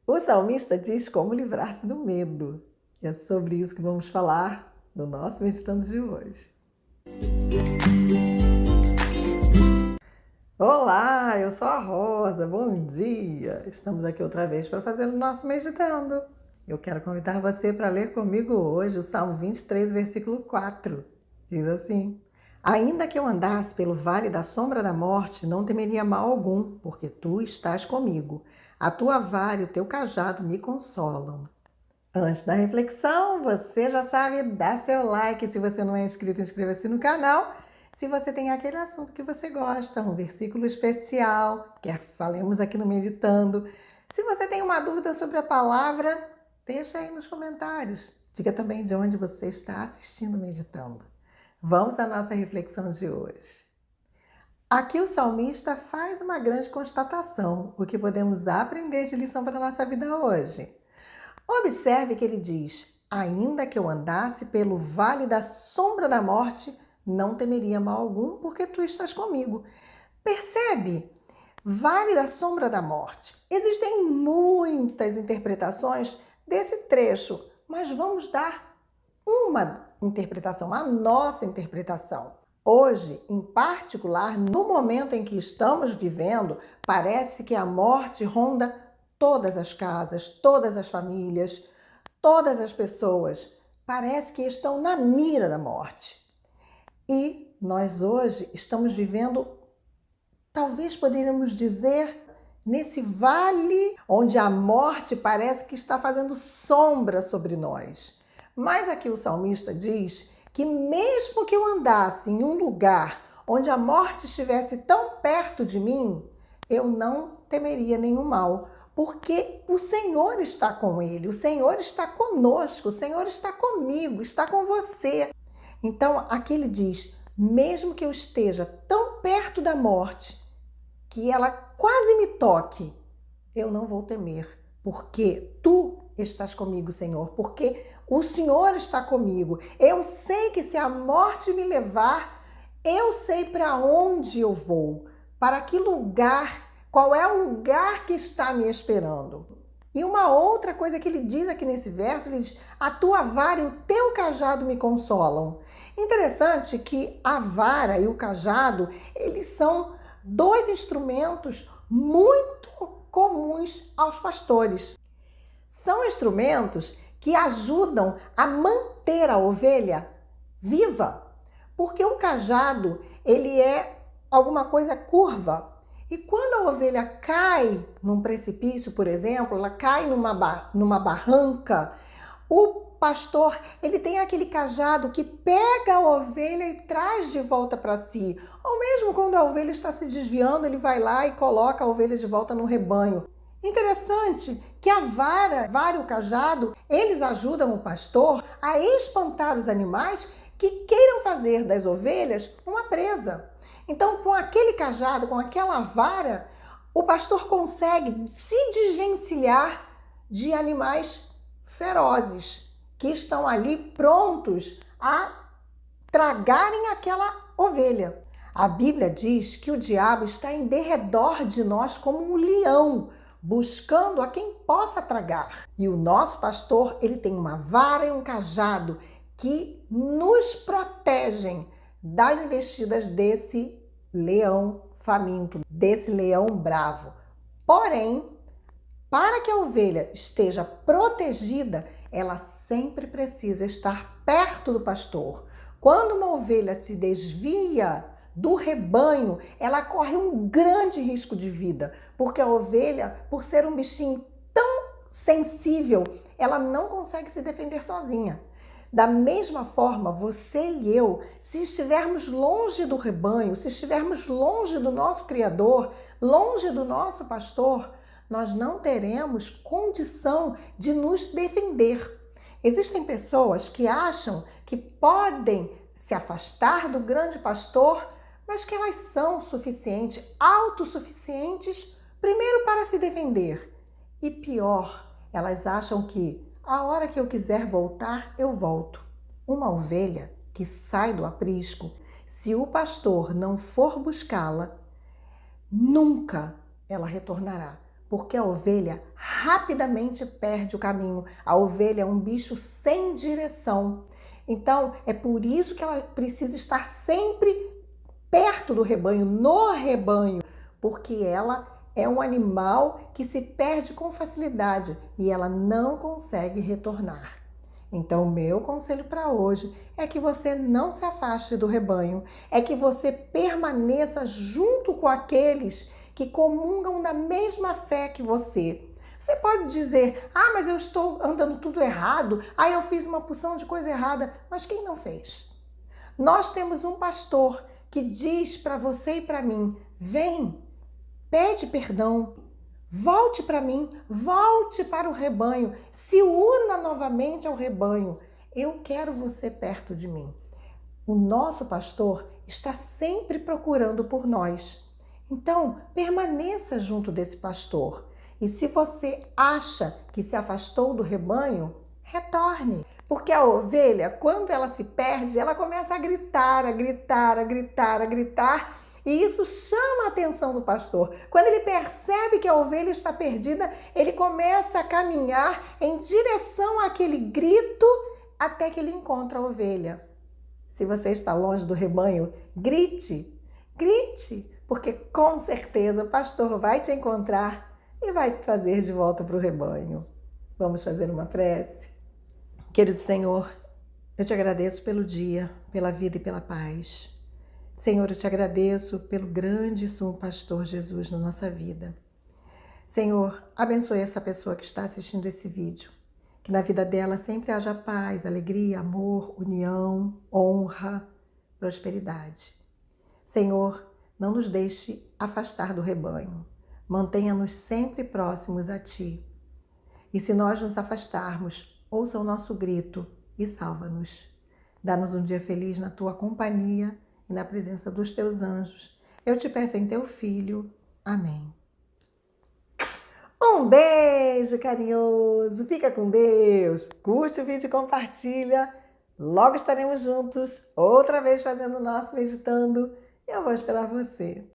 O salmista diz como livrar-se do medo. E é sobre isso que vamos falar no nosso Meditando de hoje. Olá, eu sou a Rosa, bom dia! Estamos aqui outra vez para fazer o nosso Meditando. Eu quero convidar você para ler comigo hoje o Salmo 23, versículo 4. Diz assim: Ainda que eu andasse pelo vale da sombra da morte, não temeria mal algum, porque tu estás comigo. A tua vara e o teu cajado me consolam. Antes da reflexão, você já sabe, dá seu like. Se você não é inscrito, inscreva-se no canal. Se você tem aquele assunto que você gosta, um versículo especial, que falemos aqui no Meditando. Se você tem uma dúvida sobre a palavra, deixa aí nos comentários. Diga também de onde você está assistindo Meditando. Vamos à nossa reflexão de hoje. Aqui o salmista faz uma grande constatação, o que podemos aprender de lição para a nossa vida hoje. Observe que ele diz: ainda que eu andasse pelo vale da sombra da morte, não temeria mal algum, porque tu estás comigo. Percebe? Vale da sombra da morte. Existem muitas interpretações desse trecho, mas vamos dar uma interpretação, a nossa interpretação. Hoje, em particular, no momento em que estamos vivendo, parece que a morte ronda todas as casas, todas as famílias, todas as pessoas. Parece que estão na mira da morte. E nós hoje estamos vivendo, talvez poderíamos dizer, nesse vale onde a morte parece que está fazendo sombra sobre nós. Mas aqui o salmista diz que mesmo que eu andasse em um lugar onde a morte estivesse tão perto de mim, eu não temeria nenhum mal, porque o Senhor está com ele, o Senhor está conosco, o Senhor está comigo, está com você. Então, aqui ele diz, mesmo que eu esteja tão perto da morte, que ela quase me toque, eu não vou temer, porque tu estás comigo, Senhor, porque o Senhor está comigo. Eu sei que se a morte me levar, eu sei para onde eu vou, para que lugar, qual é o lugar que está me esperando. E uma outra coisa que ele diz aqui nesse verso, ele diz, a tua vara e o teu cajado me consolam. Interessante que a vara e o cajado, eles são dois instrumentos muito comuns aos pastores. São instrumentos que ajudam a manter a ovelha viva, porque o cajado, ele é alguma coisa curva. E quando a ovelha cai num precipício, por exemplo, ela cai numa barranca, o pastor, ele tem aquele cajado que pega a ovelha e traz de volta para si. Ou mesmo quando a ovelha está se desviando, ele vai lá e coloca a ovelha de volta no rebanho. Interessante que a vara e o cajado, eles ajudam o pastor a espantar os animais que queiram fazer das ovelhas uma presa. Então, com aquele cajado, com aquela vara, o pastor consegue se desvencilhar de animais ferozes que estão ali prontos a tragarem aquela ovelha. A Bíblia diz que o diabo está em derredor de nós como um leão, buscando a quem possa tragar. E o nosso pastor, ele tem uma vara e um cajado que nos protegem das investidas desse leão faminto, desse leão bravo. Porém, para que a ovelha esteja protegida, ela sempre precisa estar perto do pastor. Quando uma ovelha se desvia do rebanho, ela corre um grande risco de vida, porque a ovelha, por ser um bichinho tão sensível, ela não consegue se defender sozinha. Da mesma forma, você e eu, se estivermos longe do rebanho, se estivermos longe do nosso Criador, longe do nosso pastor, nós não teremos condição de nos defender. Existem pessoas que acham que podem se afastar do grande pastor, mas que elas são autossuficientes, primeiro para se defender. E pior, elas acham que a hora que eu quiser voltar, eu volto. Uma ovelha que sai do aprisco, se o pastor não for buscá-la, nunca ela retornará, Porque a ovelha rapidamente perde o caminho. A ovelha é um bicho sem direção. Então, é por isso que ela precisa estar sempre perto do rebanho, no rebanho, porque ela é um animal que se perde com facilidade e ela não consegue retornar. Então, o meu conselho para hoje é que você não se afaste do rebanho, é que você permaneça junto com aqueles que comungam da mesma fé que você. Você pode dizer, mas eu estou andando tudo errado, eu fiz uma porção de coisa errada, mas quem não fez? Nós temos um pastor que diz para você e para mim, vem, pede perdão, volte para mim, volte para o rebanho, se una novamente ao rebanho. Eu quero você perto de mim. O nosso pastor está sempre procurando por nós. Então, permaneça junto desse pastor. E se você acha que se afastou do rebanho, retorne. Porque a ovelha, quando ela se perde, ela começa a gritar, a gritar, a gritar, a gritar. E isso chama a atenção do pastor. Quando ele percebe que a ovelha está perdida, ele começa a caminhar em direção àquele grito até que ele encontra a ovelha. Se você está longe do rebanho, grite, grite, porque com certeza o pastor vai te encontrar e vai te trazer de volta para o rebanho. Vamos fazer uma prece? Querido Senhor, eu te agradeço pelo dia, pela vida e pela paz. Senhor, eu te agradeço pelo grande e sumo pastor Jesus na nossa vida. Senhor, abençoe essa pessoa que está assistindo esse vídeo. Que na vida dela sempre haja paz, alegria, amor, união, honra, prosperidade. Senhor, não nos deixe afastar do rebanho. Mantenha-nos sempre próximos a Ti. E se nós nos afastarmos, ouça o nosso grito e salva-nos. Dá-nos um dia feliz na Tua companhia e na presença dos Teus anjos. Eu te peço em Teu Filho. Amém. Um beijo carinhoso, fica com Deus, curte o vídeo e compartilha. Logo estaremos juntos, outra vez fazendo o nosso Meditando. E eu vou esperar você.